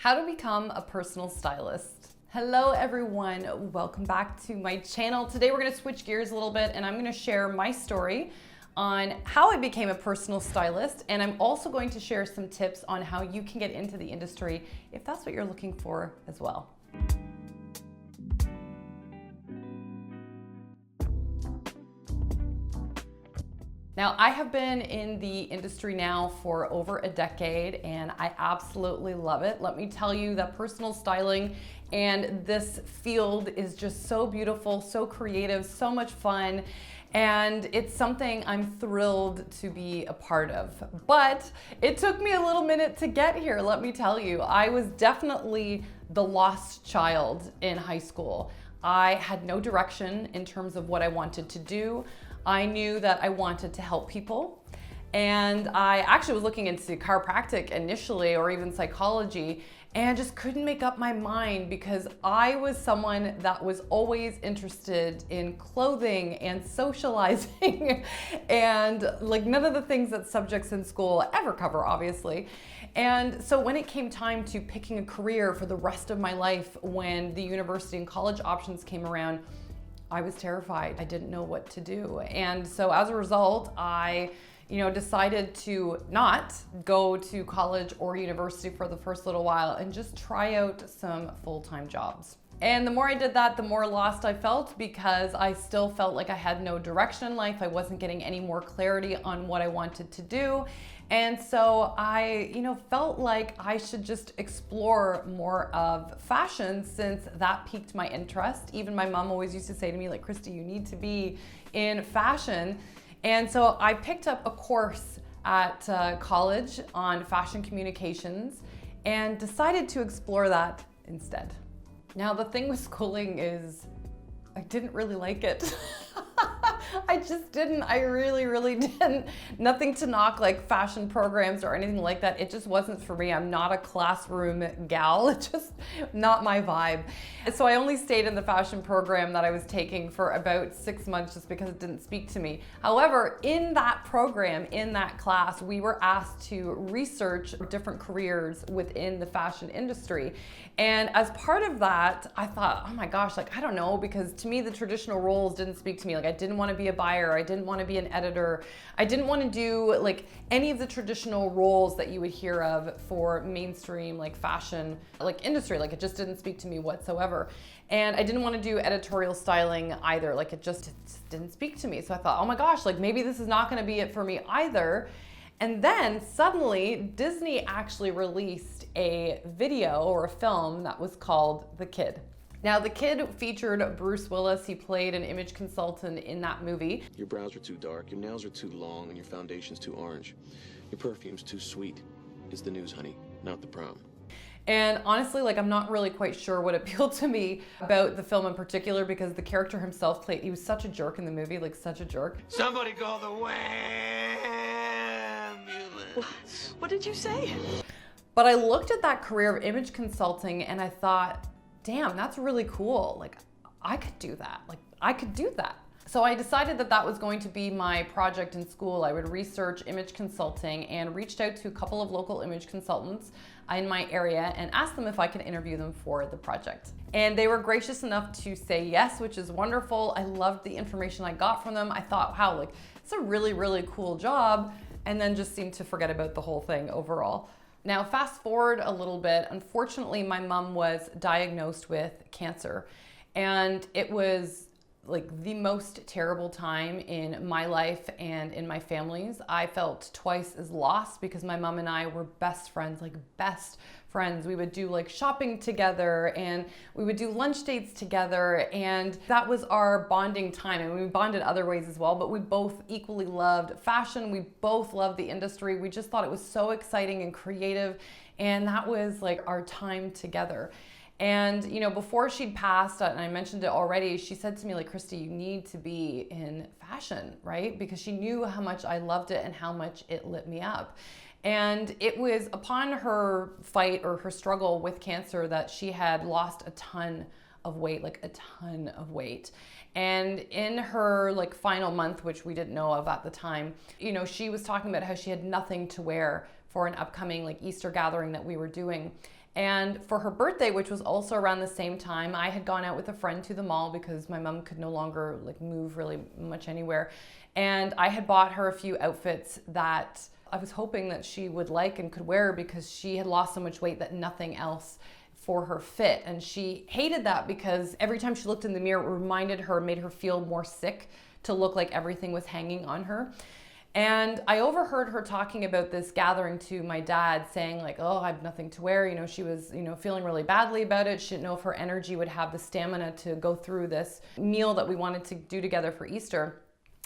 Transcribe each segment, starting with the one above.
How to become a personal stylist. Hello everyone, welcome back to my channel. Today we're going to switch gears a little bit and I'm going to share my story on how I became a personal stylist, and I'm also going to share some tips on how you can get into the industry if that's what you're looking for as well. Now, I have been in the industry now for over a decade and I absolutely love it. Let me tell you that personal styling and this field is just so beautiful, so creative, so much fun, and it's something I'm thrilled to be a part of. But it took me a little minute to get here, let me tell you. I was definitely the lost child in high school. I had no direction in terms of what I wanted to do. I knew that I wanted to help people, and I actually was looking into chiropractic initially, or even psychology, and just couldn't make up my mind because I was someone that was always interested in clothing and socializing and like none of the things that subjects in school ever cover, obviously. And so when it came time to picking a career for the rest of my life, when the university and college options came around, I was terrified. I didn't know what to do. And so as a result, I decided to not go to college or university for the first little while and just try out some full-time jobs. And the more I did that, the more lost I felt because I still felt like I had no direction in life. I wasn't getting any more clarity on what I wanted to do. And so I, felt like I should just explore more of fashion since that piqued my interest. Even my mom always used to say to me, like, Christy, you need to be in fashion. And so I picked up a course at college on fashion communications and decided to explore that instead. Now, the thing with schooling is I didn't really like it. I just didn't. I really didn't. Nothing to knock like fashion programs or anything like that. It just wasn't for me. I'm not a classroom gal. It's just not my vibe. So I only stayed in the fashion program that I was taking for about 6 months just because it didn't speak to me. However, in that program, in that class, we were asked to research different careers within the fashion industry. And as part of that, I thought, oh my gosh, like, I don't know, because to me, the traditional roles didn't speak to me. Like, I didn't want to be a buyer. I didn't want to be an editor. I didn't want to do like any of the traditional roles that you would hear of for mainstream like fashion like industry. Like, it just didn't speak to me whatsoever. And I didn't want to do editorial styling either. Like, it just didn't speak to me. So I thought, oh my gosh, like maybe this is not going to be it for me either. And then suddenly Disney actually released a video or a film that was called The Kid. Now, The Kid featured Bruce Willis. He played an image consultant in that movie. Your brows are too dark, your nails are too long, and your foundation's too orange. Your perfume's too sweet. It's the news, honey, not the prom. And honestly, like, I'm not really quite sure what appealed to me about the film in particular because the character himself he was such a jerk in the movie, like such a jerk. Somebody call the ambulance. What did you say? But I looked at that career of image consulting and I thought, damn, that's really cool. Like, I could do that. Like, I could do that. So I decided that that was going to be my project in school. I would research image consulting and reached out to a couple of local image consultants in my area and asked them if I could interview them for the project. And they were gracious enough to say yes, which is wonderful. I loved the information I got from them. I thought, wow, like, it's a really cool job, and then just seemed to forget about the whole thing overall. Now, fast forward a little bit, unfortunately, my mom was diagnosed with cancer, and it was like the most terrible time in my life and in my family's. I felt twice as lost because my mom and I were best friends, like best friends. We would do like shopping together and we would do lunch dates together, and that was our bonding time. And we bonded other ways as well, but we both equally loved fashion. We both loved the industry. We just thought it was so exciting and creative, and that was like our time together. And before she'd passed, and I mentioned it already, she said to me, like, Christy, you need to be in fashion, right? Because she knew how much I loved it and how much it lit me up. And it was upon her fight or her struggle with cancer that she had lost a ton of weight, like a ton of weight. And in her like final month, which we didn't know of at the time, she was talking about how she had nothing to wear for an upcoming like Easter gathering that we were doing. And for her birthday, which was also around the same time, I had gone out with a friend to the mall because my mom could no longer like move really much anywhere. And I had bought her a few outfits that I was hoping that she would like and could wear because she had lost so much weight that nothing else for her fit. And she hated that because every time she looked in the mirror, it reminded her, made her feel more sick to look like everything was hanging on her. And I overheard her talking about this gathering to my dad, saying like, oh, I have nothing to wear. You know, she was, feeling really badly about it. She didn't know if her energy would have the stamina to go through this meal that we wanted to do together for Easter.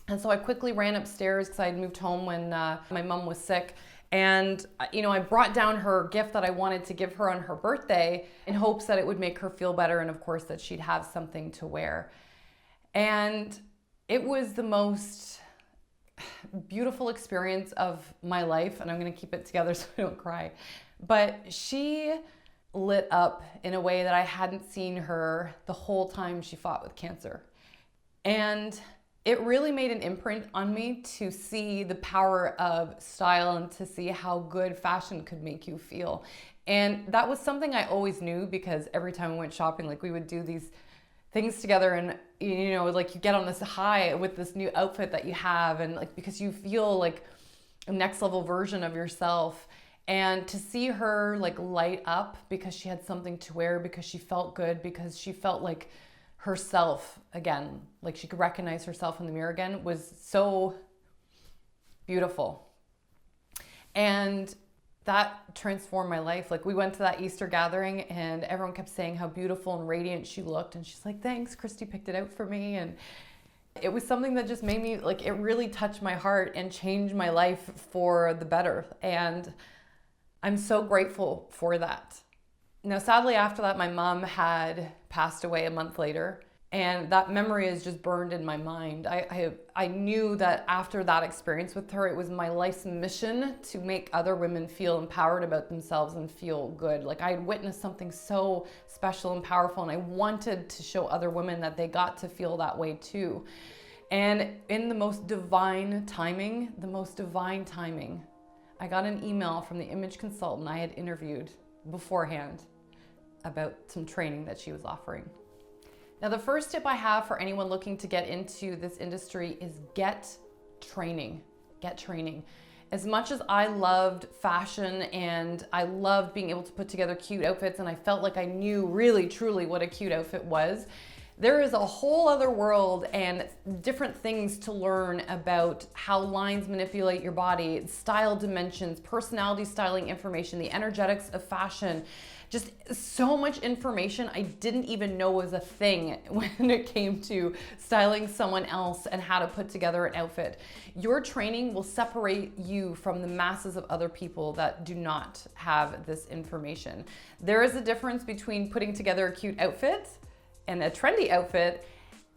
And so I quickly ran upstairs because I had moved home when my mom was sick. And, I brought down her gift that I wanted to give her on her birthday in hopes that it would make her feel better and, of course, that she'd have something to wear. And it was the most beautiful experience of my life, and I'm going to keep it together so I don't cry. But she lit up in a way that I hadn't seen her the whole time she fought with cancer. And it really made an imprint on me to see the power of style and to see how good fashion could make you feel. And that was something I always knew because every time we went shopping, like we would do these things together and, like you get on this high with this new outfit that you have and like because you feel like a next level version of yourself. And to see her like light up because she had something to wear, because she felt good, because she felt like herself again, like she could recognize herself in the mirror again, was so beautiful. And that transformed my life. Like we went to that Easter gathering and everyone kept saying how beautiful and radiant she looked. And she's like, thanks, Christie picked it out for me. And it was something that just made me like, it really touched my heart and changed my life for the better. And I'm so grateful for that. Now, sadly, after that, my mom had passed away a month later. And that memory is just burned in my mind. I knew that after that experience with her, it was my life's mission to make other women feel empowered about themselves and feel good. Like I had witnessed something so special and powerful, and I wanted to show other women that they got to feel that way too. And in the most divine timing, I got an email from the image consultant I had interviewed beforehand about some training that she was offering. Now, the first tip I have for anyone looking to get into this industry is get training. Get training. As much as I loved fashion and I loved being able to put together cute outfits and I felt like I knew really, truly what a cute outfit was, there is a whole other world and different things to learn about how lines manipulate your body, style dimensions, personality styling information, the energetics of fashion. Just so much information I didn't even know was a thing when it came to styling someone else and how to put together an outfit. Your training will separate you from the masses of other people that do not have this information. There is a difference between putting together a cute outfit and a trendy outfit,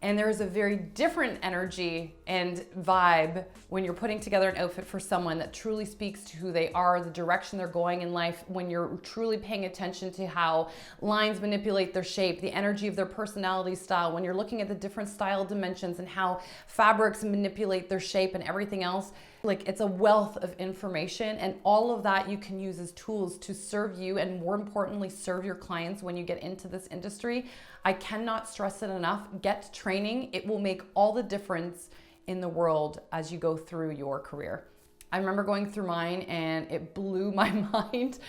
and there is a very different energy and vibe when you're putting together an outfit for someone that truly speaks to who they are, the direction they're going in life, when you're truly paying attention to how lines manipulate their shape, the energy of their personality style, when you're looking at the different style dimensions and how fabrics manipulate their shape and everything else. Like it's a wealth of information, and all of that you can use as tools to serve you and more importantly, serve your clients when you get into this industry. I cannot stress it enough. Get training. It will make all the difference in the world as you go through your career. I remember going through mine and it blew my mind,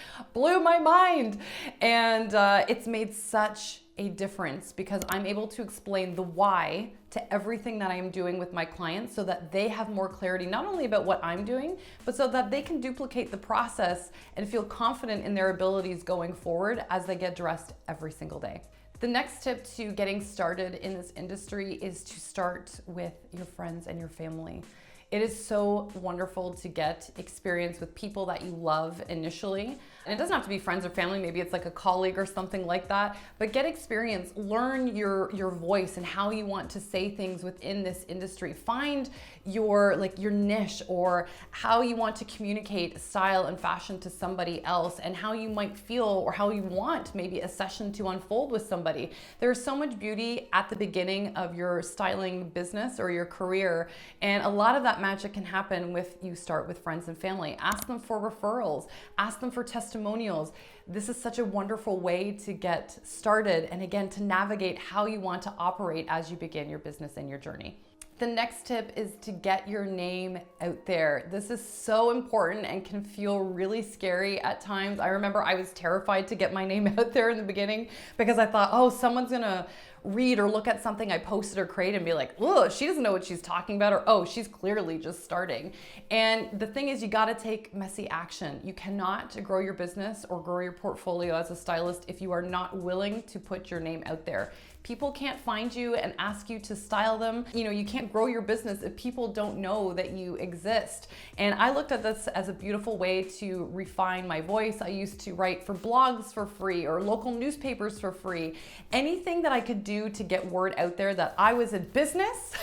And it's made such a difference because I'm able to explain the why to everything that I am doing with my clients so that they have more clarity, not only about what I'm doing, but so that they can duplicate the process and feel confident in their abilities going forward as they get dressed every single day. The next tip to getting started in this industry is to start with your friends and your family. It is so wonderful to get experience with people that you love initially. And it doesn't have to be friends or family, maybe it's like a colleague or something like that, but get experience, learn your voice and how you want to say things within this industry. Find your niche or how you want to communicate style and fashion to somebody else and how you might feel or how you want maybe a session to unfold with somebody. There's so much beauty at the beginning of your styling business or your career, and a lot of that magic can happen with you start with friends and family. Ask them for referrals, ask them for testimonials, testimonials. This is such a wonderful way to get started and again, to navigate how you want to operate as you begin your business and your journey. The next tip is to get your name out there. This is so important and can feel really scary at times. I remember I was terrified to get my name out there in the beginning because I thought, oh, someone's gonna read or look at something I posted or created and be like, oh, she doesn't know what she's talking about, or oh, she's clearly just starting. And the thing is, you gotta take messy action. You cannot grow your business or grow your portfolio as a stylist if you are not willing to put your name out there. People can't find you and ask you to style them. You know, you can't grow your business if people don't know that you exist. And I looked at this as a beautiful way to refine my voice. I used to write for blogs for free or local newspapers for free. Anything that I could do to get word out there that I was in business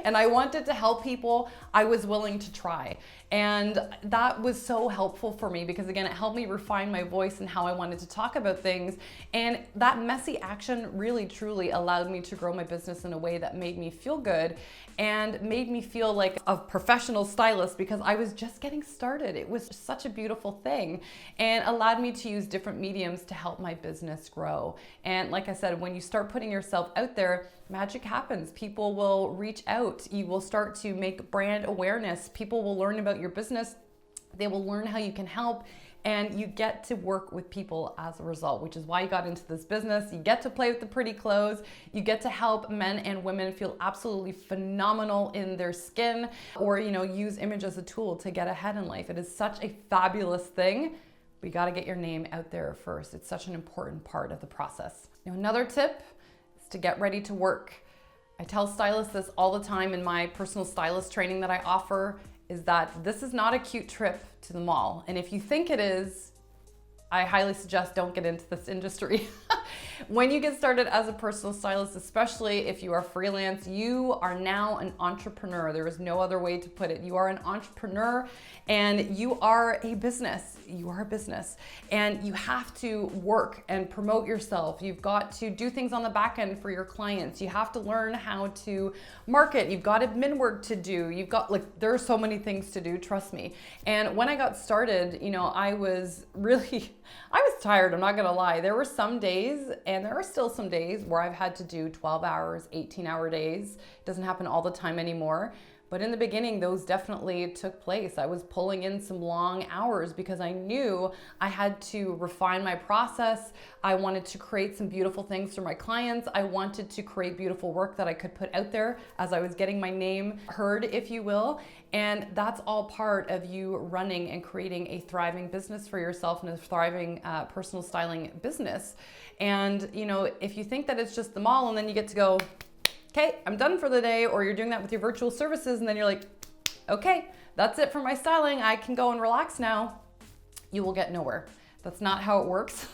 and I wanted to help people, I was willing to try. And that was so helpful for me because again, it helped me refine my voice and how I wanted to talk about things. And that messy action really truly allowed me to grow my business in a way that made me feel good and made me feel like a professional stylist because I was just getting started. It was such a beautiful thing and allowed me to use different mediums to help my business grow. And like I said, when you start putting yourself out there, magic happens. People will reach out. You will start to make brand awareness. People will learn about your business. They will learn how you can help, and you get to work with people as a result, which is why you got into this business. You get to play with the pretty clothes. You get to help men and women feel absolutely phenomenal in their skin, or, you know, use image as a tool to get ahead in life. It is such a fabulous thing. We got to get your name out there first. It's such an important part of the process. Now, another tip is to get ready to work. I tell stylists this all the time in my personal stylist training that I offer, is that this is not a cute trip to the mall. And if you think it is, I highly suggest don't get into this industry. When you get started as a personal stylist, especially if you are freelance, you are now an entrepreneur. There is no other way to put it. You are an entrepreneur and you are a business. You are a business and you have to work and promote yourself. You've got to do things on the back end for your clients. You have to learn how to market. You've got admin work to do. You've got, like, there are so many things to do, trust me. And when I got started, you know, I was tired, I'm not gonna lie. There were some days, and there are still some days, where I've had to do 12 hours, 18-hour days. It doesn't happen all the time anymore. But in the beginning, those definitely took place. I was pulling in some long hours because I knew I had to refine my process. I wanted to create some beautiful things for my clients. I wanted to create beautiful work that I could put out there as I was getting my name heard, if you will. And that's all part of you running and creating a thriving business for yourself and a thriving personal styling business. And, you know, if you think that it's just the mall and then you get to go, okay, I'm done for the day, or you're doing that with your virtual services and then you're like, okay, that's it for my styling, I can go and relax now, you will get nowhere. That's not how it works.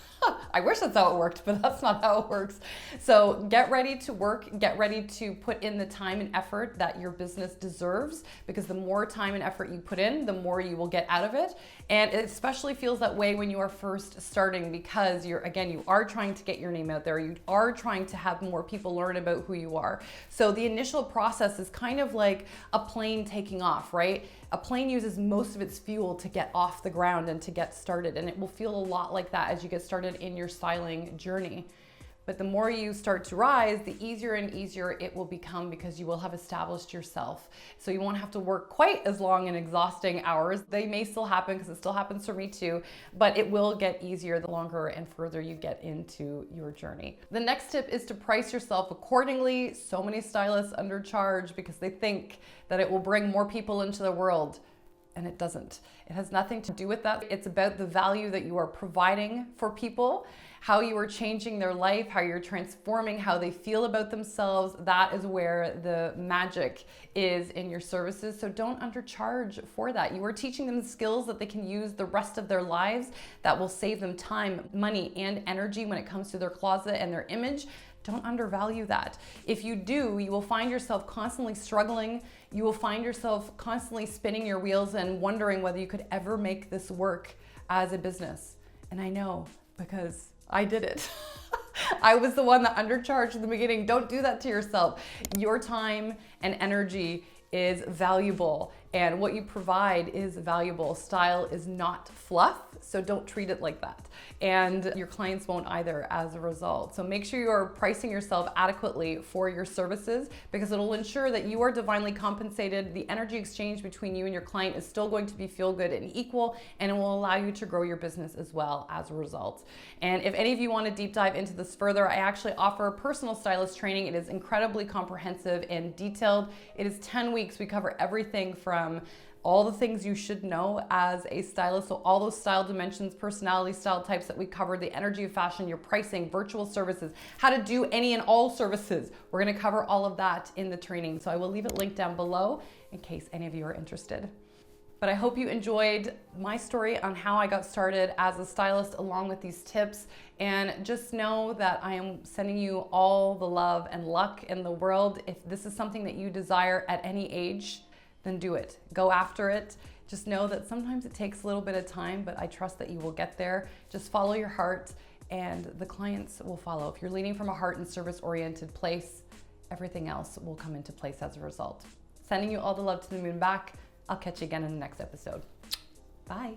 I wish that's how it worked, but that's not how it works. So get ready to work, get ready to put in the time and effort that your business deserves, because the more time and effort you put in, the more you will get out of it. And it especially feels that way when you are first starting, because you are trying to get your name out there. You are trying to have more people learn about who you are. So the initial process is kind of like a plane taking off, right? A plane uses most of its fuel to get off the ground and to get started, and it will feel a lot like that as you get started in your styling journey. But the more you start to rise, the easier and easier it will become, because you will have established yourself. So you won't have to work quite as long and exhausting hours. They may still happen, because it still happens for me too, but it will get easier the longer and further you get into your journey. The next tip is to price yourself accordingly. So many stylists undercharge because they think that it will bring more people into the world. And it doesn't. It has nothing to do with that. It's about the value that you are providing for people, how you are changing their life, how you're transforming how they feel about themselves. That is where the magic is in your services. So don't undercharge for that. You are teaching them skills that they can use the rest of their lives, that will save them time, money, and energy when it comes to their closet and their image. Don't undervalue that. If you do, you will find yourself constantly struggling. You will find yourself constantly spinning your wheels and wondering whether you could ever make this work as a business. And I know, because I did it. I was the one that undercharged in the beginning. Don't do that to yourself. Your time and energy is valuable, and what you provide is valuable. Style is not fluff, so don't treat it like that. And your clients won't either as a result. So make sure you are pricing yourself adequately for your services, because it'll ensure that you are divinely compensated. The energy exchange between you and your client is still going to be feel good and equal, and it will allow you to grow your business as well as a result. And if any of you want to deep dive into this further, I actually offer personal stylist training. It is incredibly comprehensive and detailed. It is 10 weeks. We cover everything from all the things you should know as a stylist, so all those style dimensions, personality style types that we covered, the energy of fashion, your pricing, virtual services, how to do any and all services. We're gonna cover all of that in the training, so I will leave it linked down below in case any of you are interested. But I hope you enjoyed my story on how I got started as a stylist along with these tips, and just know that I am sending you all the love and luck in the world. If this is something that you desire at any age, then do it. Go after it. Just know that sometimes it takes a little bit of time, but I trust that you will get there. Just follow your heart and the clients will follow. If you're leading from a heart and service-oriented place, everything else will come into place as a result. Sending you all the love to the moon back. I'll catch you again in the next episode. Bye.